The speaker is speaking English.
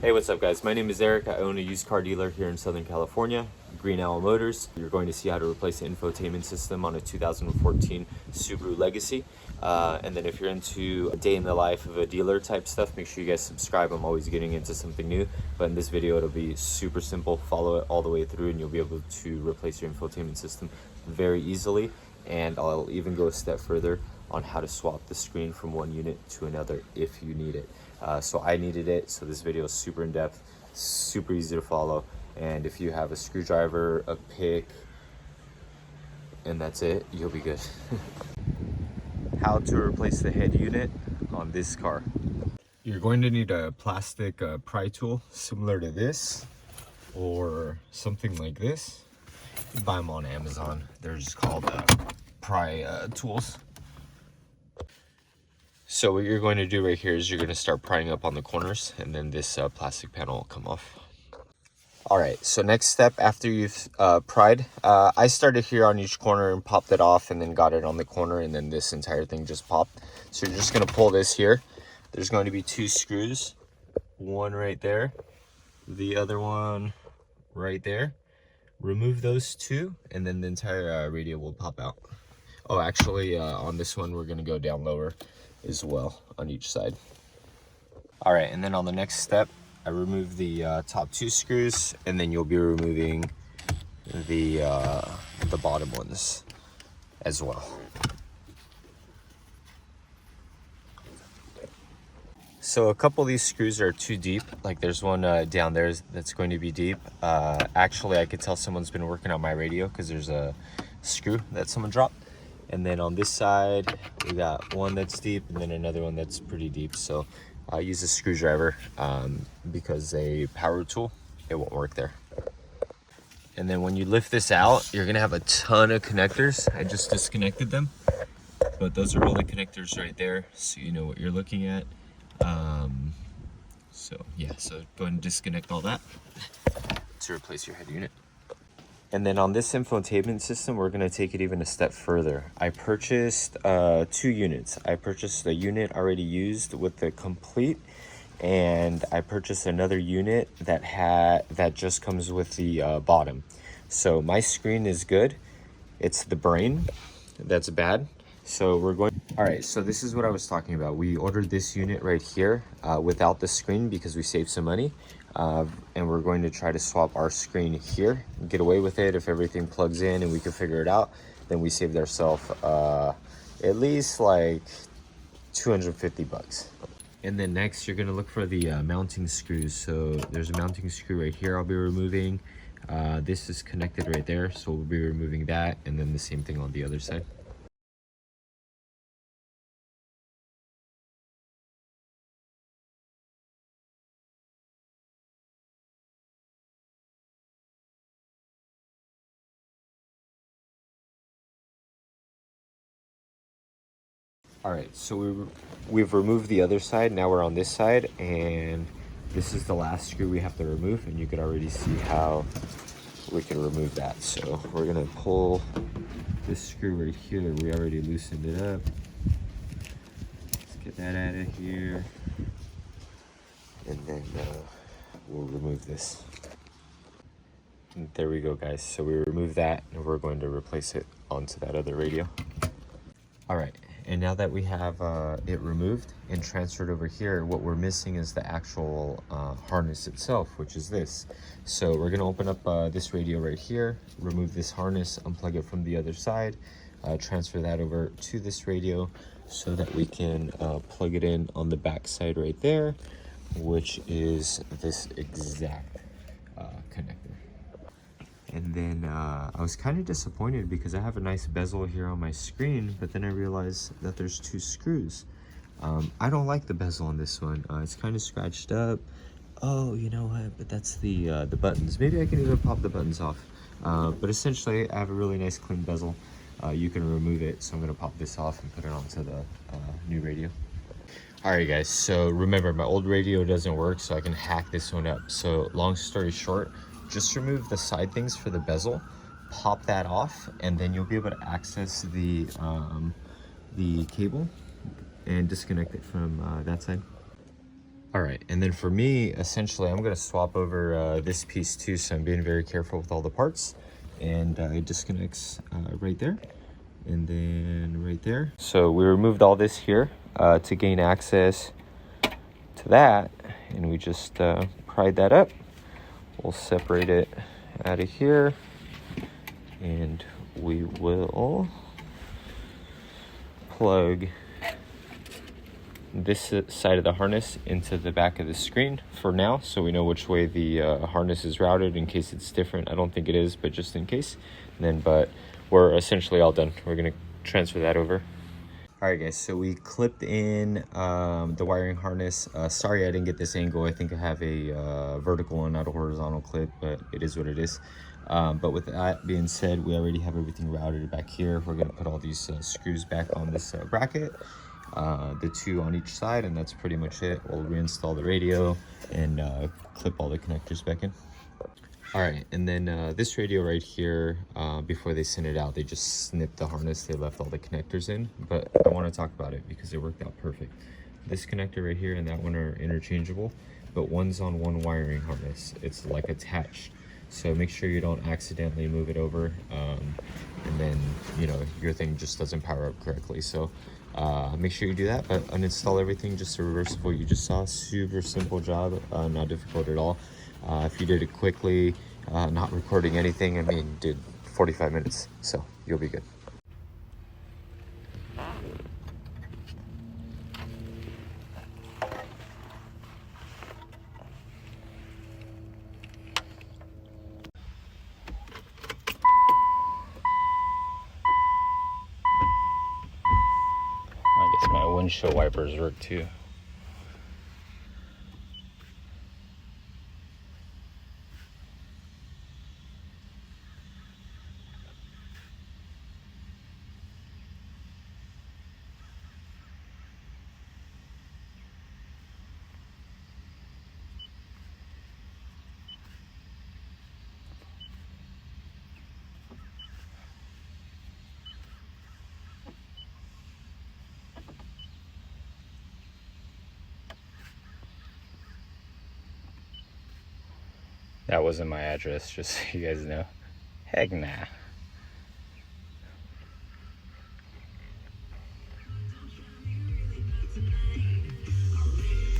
Hey, what's up guys? My name is Eric. I own a used car dealer here in Southern California, Green Owl Motors. You're going to see how to replace the infotainment system on a 2014 Subaru Legacy. And then if you're into a day in the life of a dealer type stuff, make sure you guys subscribe. I'm always getting into something new. But in this video, it'll be super simple. Follow it all the way through and you'll be able to replace your infotainment system very easily. And I'll even go a step further on how to swap the screen from one unit to another if you need it. So I needed it, so this video is super in-depth, super easy to follow, and if you have a screwdriver, a pick, and that's it, you'll be good. How to replace the head unit on this car. You're going to need a plastic pry tool similar to this, or something like this. You can buy them on Amazon. They're just called pry tools. So what you're going to do right here is you're going to start prying up on the corners, and then this plastic panel will come off. All right, so next step after you've pried, I started here on each corner and popped it off and then got it on the corner, and then this entire thing just popped. So you're just going to pull this here. There's going to be two screws, one right there, the other one right there. Remove those two, and then the entire radio will pop out. Oh, actually, on this one, we're going to go down lower as well on each side. All right, and then on the next step, I remove the top two screws, and then you'll be removing the bottom ones as well. So a couple of these screws are too deep. Like there's one down there that's going to be deep. Actually, I could tell someone's been working on my radio because there's a screw that someone dropped. And then on this side, we got one that's deep and then another one that's pretty deep. So I use a screwdriver because a power tool, it won't work there. And then when you lift this out, you're gonna have a ton of connectors. I just disconnected them, but those are all the connectors right there, so you know what you're looking at. So yeah, so go ahead and disconnect all that to replace your head unit. And then on this infotainment system, we're going to take it even a step further. I purchased 2 units. I purchased a unit already used with the complete, and I purchased another unit that just comes with the bottom. So my screen is good. It's the brain that's bad. So we're going. All right, so this is what I was talking about. We ordered this unit right here without the screen because we saved some money. And we're going to try to swap our screen here, get away with it. If everything plugs in and we can figure it out, then we saved ourselves at least like 250 bucks. And then next you're gonna look for the mounting screws. So there's a mounting screw right here I'll be removing. This is connected right there, so we'll be removing that, and then the same thing on the other side. All right, so we've removed the other side. Now we're on this side, and this is the last screw we have to remove, and you could already see how we can remove that. So we're gonna pull this screw right here. We already loosened it up. Let's get that out of here, and then we'll remove this. And there we go, guys. So we removed that, and we're going to replace it onto that other radio. All right. And now that we have it removed and transferred over here, what we're missing is the actual harness itself, which is this. So we're gonna open up this radio right here, remove this harness, unplug it from the other side, transfer that over to this radio so that we can plug it in on the back side right there, which is this exact connector. And then I was kind of disappointed because I have a nice bezel here on my screen, but then I realized that there's 2 screws. I don't like the bezel on this one. It's kind of scratched up. Oh, you know what? But that's the buttons. Maybe I can even pop the buttons off. But essentially, I have a really nice clean bezel. You can remove it, so I'm gonna pop this off and put it onto the new radio. All right, guys. So remember, my old radio doesn't work, so I can hack this one up. So long story short, just remove the side things for the bezel, pop that off, and then you'll be able to access the cable and disconnect it from that side. All right, and then for me, essentially, I'm gonna swap over this piece too, so I'm being very careful with all the parts. And it disconnects right there, and then right there. So we removed all this here to gain access to that, and we just pried that up. We'll separate it out of here, and we will plug this side of the harness into the back of the screen for now, so we know which way the harness is routed in case it's different. I don't think it is, but just in case. And then, but we're essentially all done. We're gonna transfer that over. All right, guys, so we clipped in the wiring harness. Sorry I didn't get this angle. I think I have a vertical and not a horizontal clip, but it is what it is. But with that being said, we already have everything routed back here. We're gonna put all these screws back on this bracket, the two on each side, and that's pretty much it. We'll reinstall the radio and clip all the connectors back in. All right, and then this radio right here, before they sent it out, they just snipped the harness. They left all the connectors in, but I want to talk about it because it worked out perfect. This connector right here and that one are interchangeable, but one's on one wiring harness. It's like attached. So make sure you don't accidentally move it over, and then, you know, your thing just doesn't power up correctly. So make sure you do that, but uninstall everything just to reverse what you just saw. Super simple job, not difficult at all. If you did it quickly, not recording anything, I mean, did 45 minutes, so you'll be good. I guess my windshield wipers work too. That wasn't my address, just so you guys know. Heck nah.